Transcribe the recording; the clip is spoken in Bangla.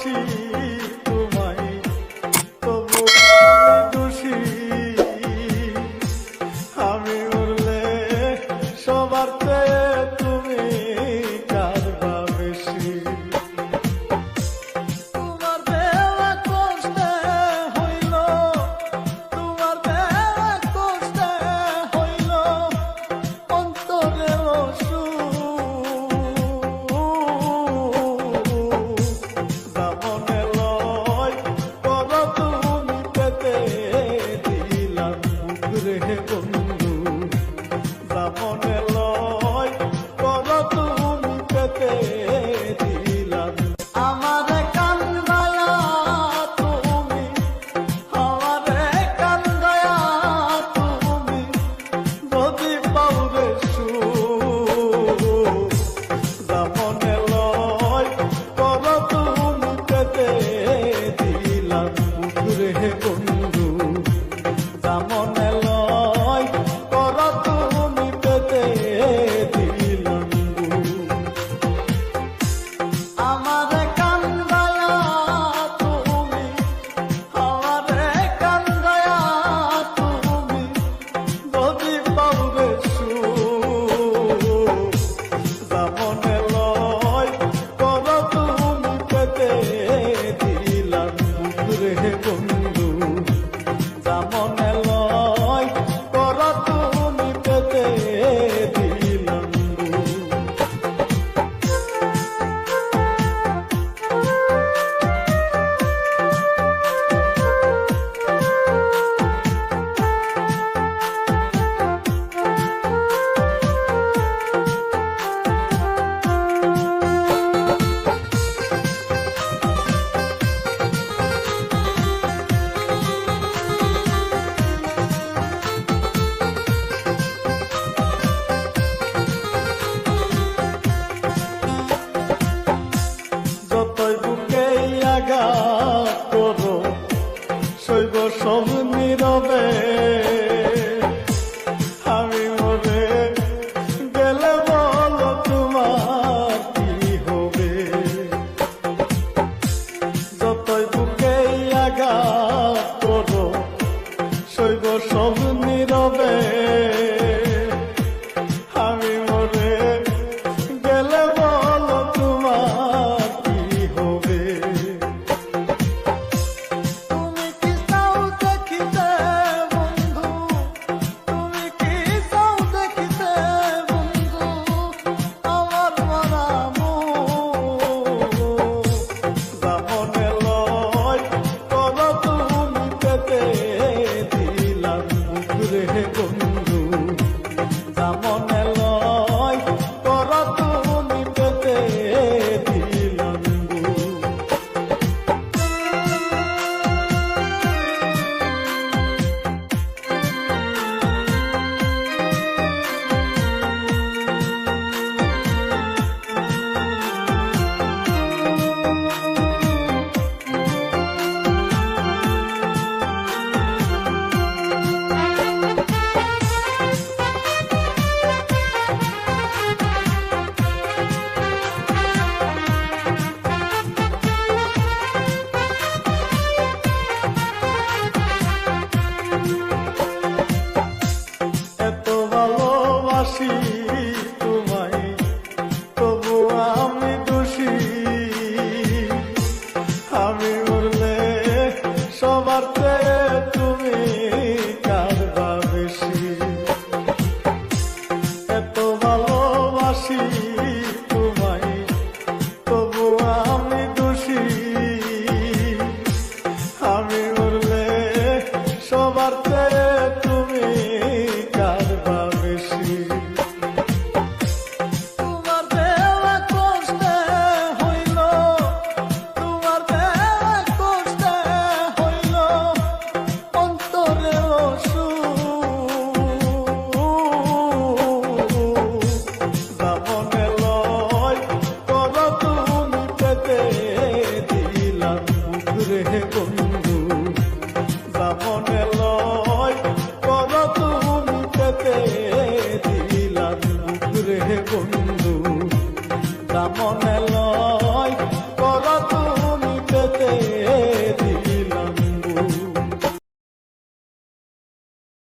ভালোবাসি তোমায়, তবু আমি দোষী। আমি উড়লে সবার চেয়ে তুমি কার বা বেশি। তোমার দেওয়া কষ্টে হইল, তোমার দেওয়া কষ্টে হইল অন্তরে দামনে লয় কর তুমি পেতে দিলাম মুখরে বন্ধু। দামনে লয় কর তুমি পেতে দিলাম। আমারে কান্দায়া তুমি, আমারে কান্দায়া তুমি যদি পাউরে সুখ। দামনে লয় কর তুমি পেতে দিলাম মুখরে বন্ধু। দামনে লয় কর তুমি পেতে দিলাম। আমারে কান্দায়া তুমি, আমারে কান্দায়া তুমি যদি পাউরে সুখ। দামনে লয় কর তুমি পেতে দিলাম মুখরে বন্ধু। দামনে লয় কর তুমি পেতে দিলাম। যতই বুকে আঘাত করো সইব সব নীরবে। আমি মরে গেলে বলো তোমার কি হবে। যতই বুকে আঘাত করো সইব সব নীরবে। আমি মরে গেলে বলো তোমার কি হবে। তুমি কি চাও দেখিতে বন্ধু, তুমি কি চাও দেখিতে বন্ধু আমার মরা মুখ। দামনে লয় কর তুমি পেতে দিলাম মুখরে বন্ধু। দামনে লয় কর তুমি পেতে দিলাম। এত ভালোবাসি তোমায়, তবু আমি দোষী। আমি উড়লে সবার চেয়ে তুমি কার বা বেশি। এত ভালোবাসি তোমায়, তবু আমি দোষী। আমি উড়লে সবার চেয়ে তুমি কার বা বেশি। তোমার দেওয়া কষ্টে হইল, তোমার দেওয়া কষ্টে হইল অন্তরে দামনে লয় কর তুমি পেতে দিলাম মুখরে বন্ধু। দামনে লয় কর তুমি পেতে দিলাম মুখরে বন্ধু। দামনে লয়